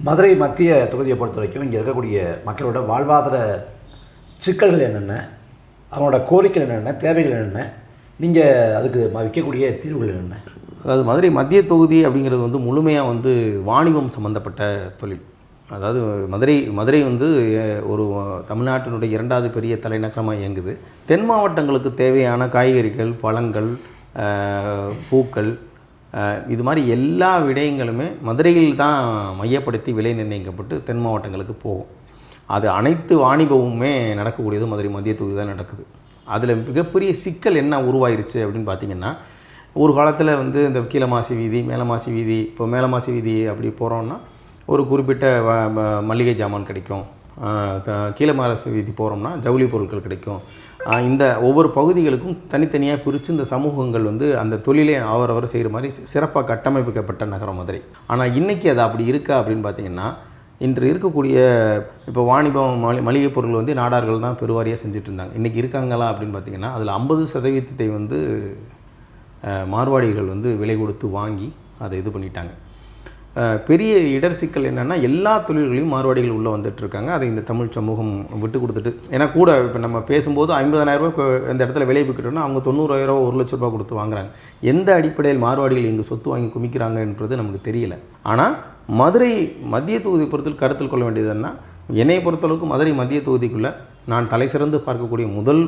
மதுரை மத்திய தொகுதியை பொறுத்த வரைக்கும் இங்கே இருக்கக்கூடிய மக்களோட வாழ்வாதார சிக்கல்கள் என்னென்ன, அவங்களோட கோரிக்கைகள் என்னென்ன, தேவைகள் என்னென்ன, நீங்கள் அதுக்கு வைக்கக்கூடிய தீர்வுகள் என்னென்ன? அதாவது மதுரை மத்திய தொகுதி அப்படிங்கிறது வந்து முழுமையாக வந்து வாணிபம் சம்மந்தப்பட்ட தொழில். அதாவது மதுரை வந்து ஒரு தமிழ்நாட்டினுடைய 2வது பெரிய தலைநகரமாக இயங்குது. தென் மாவட்டங்களுக்கு தேவையான காய்கறிகள், பழங்கள், பூக்கள், இது மாதிரி எல்லா விடயங்களுமே மதுரையில் தான் மையப்படுத்தி விலை நிர்ணயிக்கப்பட்டு தென் மாவட்டங்களுக்கு போகும். அது அனைத்து வாணிபமுமே நடக்கக்கூடியது மதுரை மத்திய தொகுதி தான் நடக்குது. அதில் மிகப்பெரிய சிக்கல் என்ன உருவாயிருச்சு அப்படின்னு பார்த்திங்கன்னா, ஒரு காலத்தில் வந்து இந்த கீழமாசி வீதி, மேலமாசி வீதி, இப்போ மேலமாசி வீதி அப்படி போகிறோன்னா ஒரு குறிப்பிட்ட மளிகை ஜாமான் கிடைக்கும். கீழமாசி வீதி போகிறோம்னா ஜவுளி பொருட்கள் கிடைக்கும். இந்த ஒவ்வொரு பகுதிகளுக்கும் தனித்தனியாக பிரித்து இந்த சமூகங்கள் வந்து அந்த தொழிலை அவரவர் செய்கிற மாதிரி சிறப்பாக கட்டமைக்கப்பட்ட நகரம் மதுரை. ஆனால் இன்றைக்கி அது அப்படி இருக்கா அப்படின்னு பார்த்திங்கன்னா, இன்று இருக்கக்கூடிய இப்போ வாணிபம் மளிகை பொருள் வந்து நாடார்கள் தான் பெருவாரியாக செஞ்சுட்டு இருந்தாங்க. இன்றைக்கி இருக்காங்களா அப்படின்னு பார்த்திங்கன்னா, அதில் 50% வந்து மார்வாடிகள் வந்து விலை கொடுத்து வாங்கி அதை இது பண்ணிட்டாங்க. பெரிய இடர் சிக்கல் என்னென்னா, எல்லா தொழில்களையும் மார்வாடிகள் உள்ளே வந்துட்டுருக்காங்க. அதை இந்த தமிழ் சமூகம் விட்டு கொடுத்துட்டு, ஏன்னா கூட இப்போ நம்ம பேசும்போது 50,000 இந்த இடத்துல விலை விற்கிறோன்னா அவங்க 90,000 1,00,000 கொடுத்து வாங்குறாங்க. எந்த அடிப்படையில் மார்வாடிகள் இங்கே சொத்து வாங்கி குமிக்கிறாங்க என்பது நமக்கு தெரியல. ஆனால் மதுரை மத்திய தொகுதி பொறுத்தல் கருத்தில் கொள்ள வேண்டியதுன்னா, என்னை பொறுத்தளவுக்கு மதுரை மத்திய தொகுதிக்குள்ளே நான் தலை சிறந்து பார்க்கக்கூடிய முதல்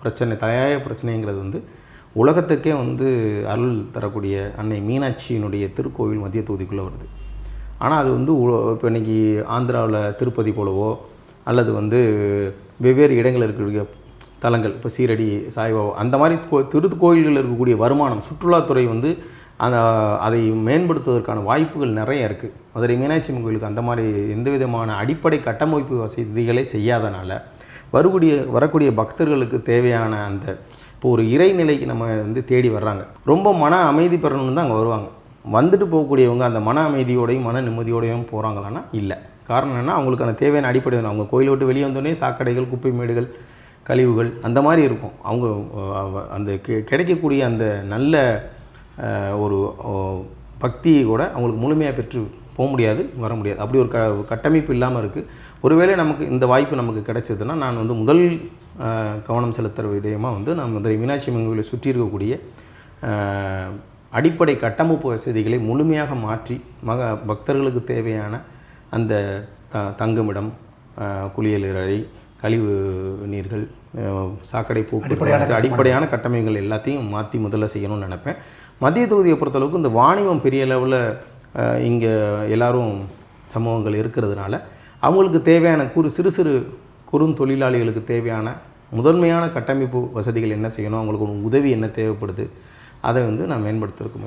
பிரச்சனை, தலையாய பிரச்சனைங்கிறது வந்து உலகத்துக்கே வந்து அருள் தரக்கூடிய அன்னை மீனாட்சியினுடைய திருக்கோவில் மத்திய தொகுதிக்குள்ளே வருது. ஆனால் அது வந்து இப்போ இன்றைக்கி ஆந்திராவில் திருப்பதி போலவோ அல்லது வந்து வெவ்வேறு இடங்களில் இருக்கக்கூடிய தலங்கள், இப்போ சீரடி, சாய்பாபா, அந்த மாதிரி திருக்கோயில்களில் இருக்கக்கூடிய வருமானம், சுற்றுலாத்துறை வந்து அதை மேம்படுத்துவதற்கான வாய்ப்புகள் நிறைய இருக்குது. மதுரை மீனாட்சி அம்மன் கோயிலுக்கு அந்த மாதிரி எந்த விதமான அடிப்படை கட்டமைப்பு வசதிகளை செய்யாதனால வரக்கூடிய பக்தர்களுக்கு தேவையான அந்த இப்போ ஒரு இறைநிலைக்கு நம்ம வந்து தேடி வர்றாங்க, ரொம்ப மன அமைதி பெறணும்னு தான் அங்கே வருவாங்க. வந்துட்டு போகக்கூடியவங்க அந்த மன அமைதியோடையும் மன நிம்மதியோடையும் போகிறாங்களான்னா இல்லை. காரணம் என்னென்னா, அவங்களுக்கான தேவையான அடிப்படை அவங்க கோயிலை விட்டு வெளியே வந்தோடனே சாக்கடைகள், குப்பை மேடுகள், கழிவுகள் அந்த மாதிரி இருக்கும். அவங்க அந்த கிடைக்கக்கூடிய அந்த நல்ல ஒரு பக்தியை கூட அவங்களுக்கு முழுமையாக பெற்று போக முடியாது, வர முடியாது. அப்படி ஒரு கட்டமைப்பு இல்லாமல் இருக்குது. ஒருவேளை நமக்கு இந்த வாய்ப்பு நமக்கு கிடைச்சதுன்னா, நான் வந்து முதல் கவனம் செலுத்துகிற விடயமாக வந்து நான் மதுரை மீனாட்சி அம்மன் கோயிலை சுற்றி இருக்கக்கூடிய அடிப்படை கட்டமைப்பு வசதிகளை முழுமையாக மாற்றி பக்தர்களுக்கு தேவையான அந்த தங்குமிடம், குளியலறை, கழிவு நீர்கள், சாக்கடை போக்குவரத்து, அடிப்படையான கட்டமைப்புகள் எல்லாத்தையும் மாற்றி முதல்ல செய்யணும்னு நினைப்பேன். மத்திய தொகுதியை பொறுத்தளவுக்கு இந்த வாணிபம் பெரிய லெவலில் இங்கே எல்லோரும் சமூகங்கள் இருக்கிறதுனால அவங்களுக்கு தேவையான சிறு சிறு குறுந்தொழிலாளிகளுக்கு தேவையான முதன்மையான கட்டமைப்பு வசதிகள் என்ன செய்யணும், அவங்களுக்கு உதவி என்ன தேவைப்படுது, அதை வந்து நான் மேம்படுத்துறதுக்கு